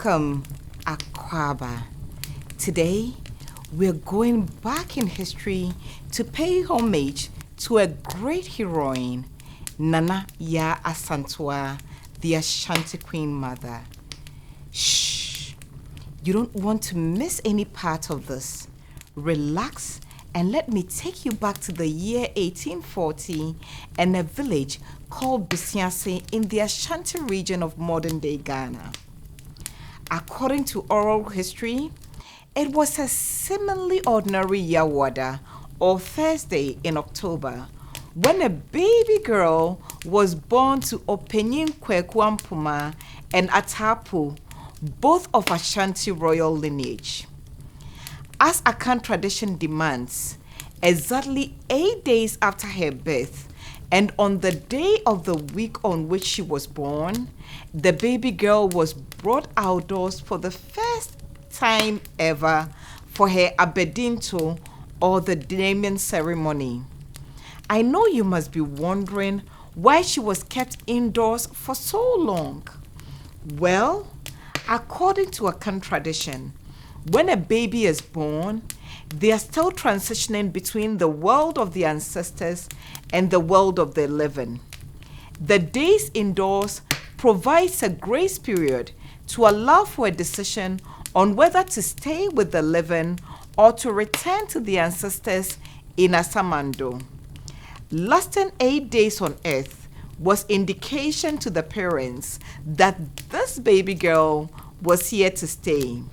Welcome, Akwaba. Today, we're going back in history to pay homage to a great heroine, Nana Yaa Asantewaa, the Ashanti Queen mother. Shh! You don't want to miss any part of this. Relax and let me take you back to the year 1840 and a village called Bisiase in the Ashanti region of modern-day Ghana. According to oral history, it was a seemingly ordinary Yawada, or Thursday in October, when a baby girl was born to Openyin Kwekwampuma and Atapu, both of Ashanti royal lineage. As Akan tradition demands, exactly 8 days after her birth, and on the day of the week on which she was born, the baby girl was brought outdoors for the first time ever for her abedinto, or the naming ceremony. I know you must be wondering why she was kept indoors for so long. Well, according to Akan tradition, when a baby is born, they are still transitioning between the world of the ancestors and the world of the living. The days indoors provides a grace period to allow for a decision on whether to stay with the living or to return to the ancestors in Asamando. Lasting 8 days on earth was indication to the parents that this baby girl was here to stay.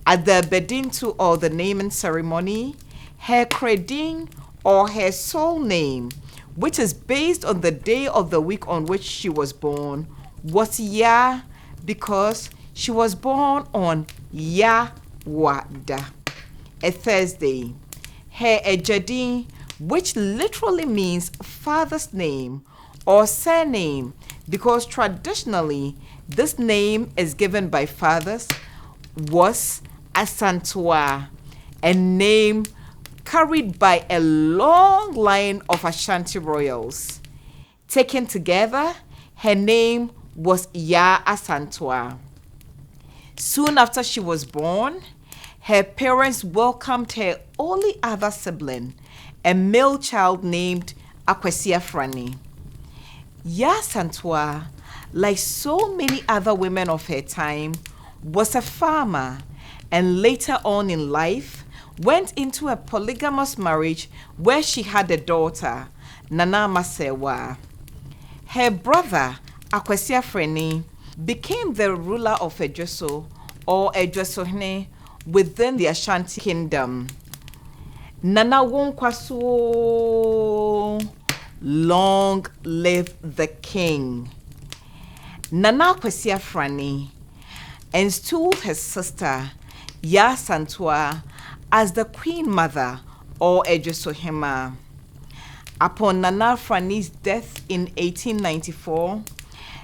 At the Bedintu, or the naming ceremony, her credin, or her soul name, which is based on the day of the week on which she was born, was Yaa, because she was born on Yawada, a Thursday. Her Ejadin, which literally means father's name or surname, because traditionally this name is given by fathers, was Asantewaa, a name carried by a long line of Ashanti royals. Taken together, her name was Yaa Asantewaa. Soon after she was born, her parents welcomed her only other sibling, a male child named Akwesia Frani. Yaa Asantewaa, like so many other women of her time, was a farmer, and later on in life went into a polygamous marriage where she had a daughter, Nana Masewa. Her brother, Akwesia Frani, became the ruler of Edweso, or Edwesohene, within the Ashanti kingdom. Nana Wonkwaso, long live the king. Nana Akwesia Frani installed his sister, Yaa Asantewaa, as the Queen Mother, or Edwesohema. Upon Nana Frani's death in 1894,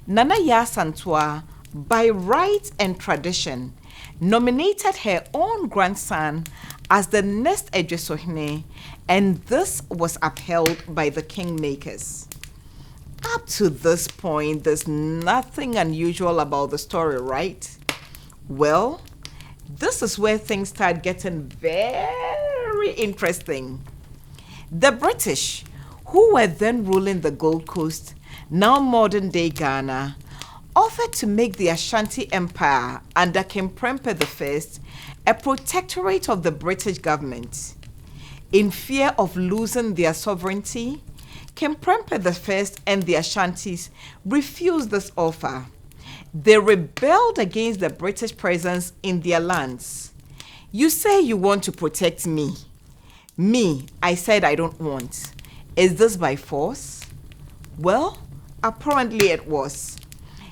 Nana Yaa Asantewaa, by right and tradition, nominated her own grandson as the next Edwesohene, and this was upheld by the kingmakers. Up to this point, there's nothing unusual about the story, right? Well, this is where things start getting very interesting. The British, who were then ruling the Gold Coast, now modern-day Ghana, offered to make the Ashanti Empire under King Prempeh I a protectorate of the British government. In fear of losing their sovereignty, King Prempeh I and the Ashantis refused this offer. They rebelled against the British presence in their lands. You say you want to protect me. Me, I said I don't want. Is this by force? Well, apparently it was.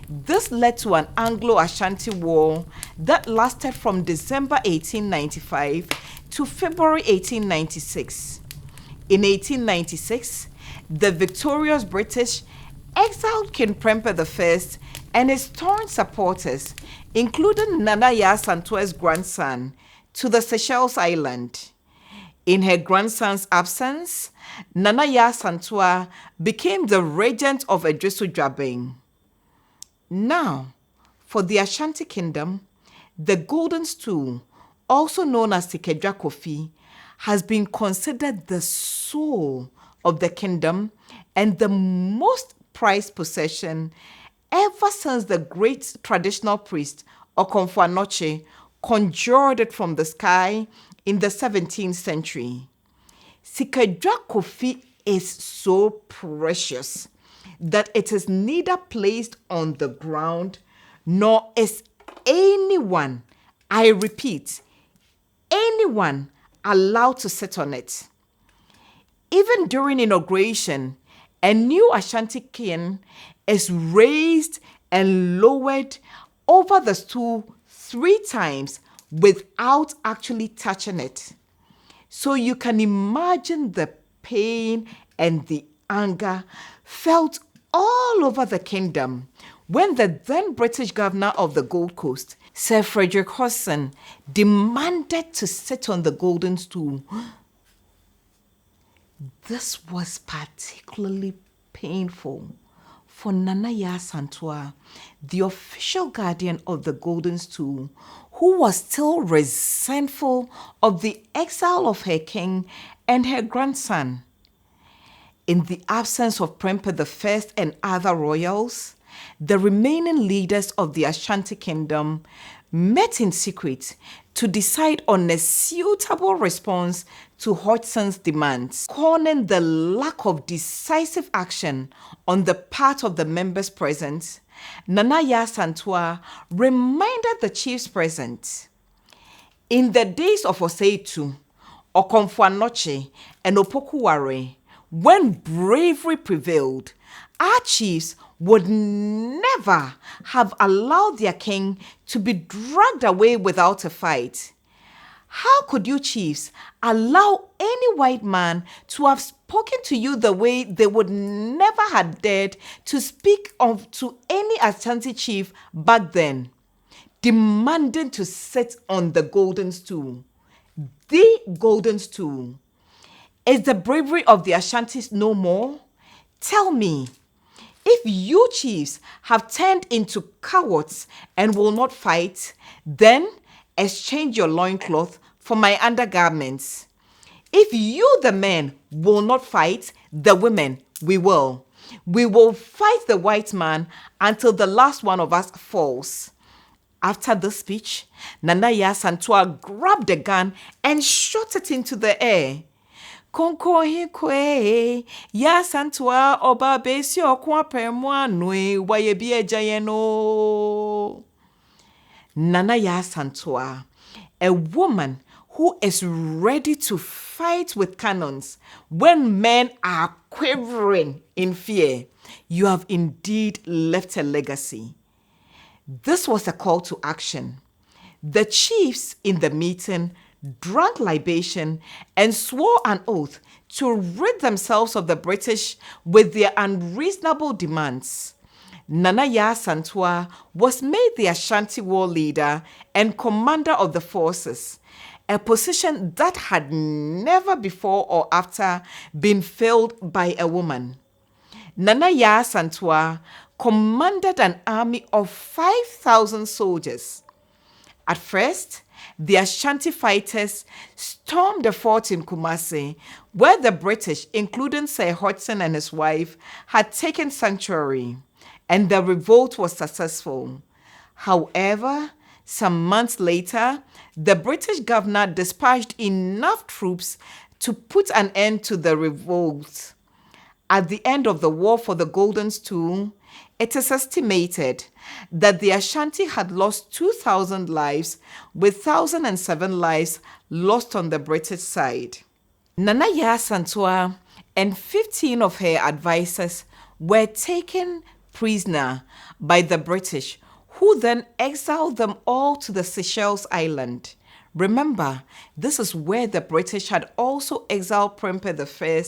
This led to an Anglo-Ashanti war that lasted from December 1895 to February 1896. In 1896, the victorious British exiled King Prempeh I and his torn supporters, including Nana Yaa Asantewaa's grandson, to the Seychelles Island. In her grandson's absence, Nana Yaa Asantewaa became the regent of Edweso Dwabeng. Now, For the Ashanti Kingdom, the golden stool, also known as Sikedwa Kofi, has been considered the soul of the kingdom and the most prized possession ever since the great traditional priest Okomfo Anokye conjured it from the sky in the 17th century. Sikedwa Kofi is so precious that it is neither placed on the ground nor is anyone, I repeat, anyone allowed to sit on it. Even during inauguration, a new Ashanti Queen is raised and lowered over the stool 3 times without actually touching it. So you can imagine the pain and the anger felt all over the kingdom when the then British governor of the Gold Coast, Sir Frederick Hodgson, demanded to sit on the golden stool. This was particularly painful for Nana Yaa Asantewaa, the official guardian of the golden stool, who was still resentful of the exile of her king and her grandson. In the absence of Prempeh I and other royals, the remaining leaders of the Ashanti Kingdom met in secret to decide on a suitable response to Hodgson's demands. Scorning the lack of decisive action on the part of the members present, Nana Yaa Asantewaa reminded the chiefs present, in the days of Oseitu, Okomfo Anokye, and Opokuware, when bravery prevailed, our chiefs would never have allowed their king to be dragged away without a fight. How could you chiefs allow any white man to have spoken to you the way they would never have dared to speak of to any Ashanti chief back then, demanding to sit on the golden stool? The golden stool. Is the bravery of the Ashantis no more? Tell me, if you chiefs have turned into cowards and will not fight, then exchange your loincloth for my undergarments. If you, the men, will not fight, the women, we will. We will fight the white man until the last one of us falls. After this speech, Nana Yaa Asantewaa grabbed a gun and shot it into the air. Konkohi kwe, Yaa Asantewaa oba besi okwa permwa nwe wayebi ejayeno. Nana Yaa Asantewaa, a woman who is ready to fight with cannons when men are quivering in fear. You have indeed left a legacy. This was a call to action. The chiefs in the meeting drank libation and swore an oath to rid themselves of the British with their unreasonable demands. Nana Yaa Asantewaa was made the Ashanti war leader and commander of the forces, a position that had never before or after been filled by a woman. Nana Yaa Asantewaa commanded an army of 5,000 soldiers. At first, the Ashanti fighters stormed the fort in Kumasi, where the British, including Sir Hodgson and his wife, had taken sanctuary, and the revolt was successful. However, some months later, the British governor dispatched enough troops to put an end to the revolt. At the end of the war for the Golden Stool, it is estimated that the Ashanti had lost 2,000 lives, with 1,007 lives lost on the British side. Nana Yaa Asantewaa and 15 of her advisors were taken prisoner by the British, who then exiled them all to the Seychelles Island. Remember, this is where the British had also exiled Prempeh I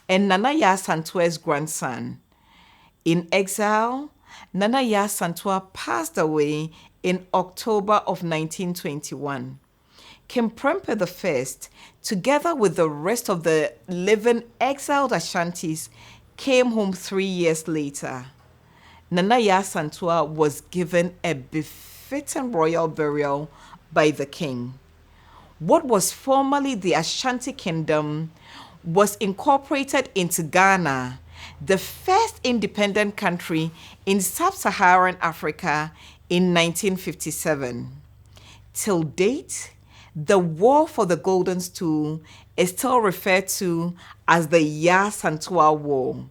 and Nana Yaa Asantewaa's grandson. In exile, Nana Yaa Asantewaa passed away in October of 1921. King Prempeh I, together with the rest of the living exiled Ashantis, came home 3 years later. Nana Yaa Asantewaa was given a befitting royal burial by the king. What was formerly the Ashanti Kingdom was incorporated into Ghana, the first independent country in sub-Saharan Africa in 1957. Till date, the war for the Golden Stool is still referred to as the Yaa Asantewaa War,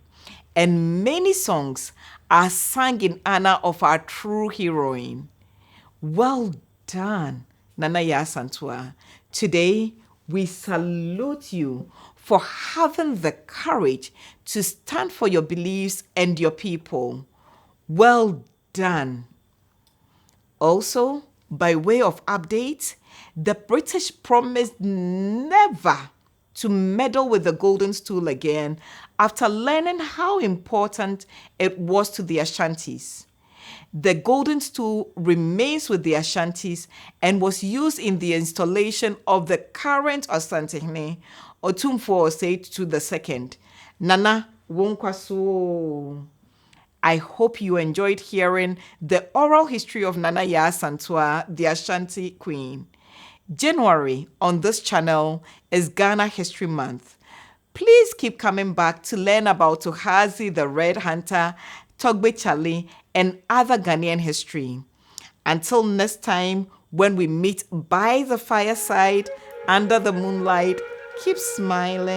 and many songs are sung in honor of our true heroine. Well done, Nana Yaa Asantewaa. Today, we salute you for having the courage to stand for your beliefs and your people. Well done. Also, by way of update, the British promised never to meddle with the Golden Stool again after learning how important it was to the Ashantis. The Golden Stool remains with the Ashantis and was used in the installation of the current Asante Queen, Otumfuo Osei II, Nana Wonkwaso. I hope you enjoyed hearing the oral history of Nana Yaa Asantewaa, the Ashanti Queen. January on this channel is Ghana History Month. Please keep coming back to learn about Tohazi the Red Hunter, Togbe Chale, and other Ghanaian history. Until next time, when we meet by the fireside, under the moonlight, keep smiling.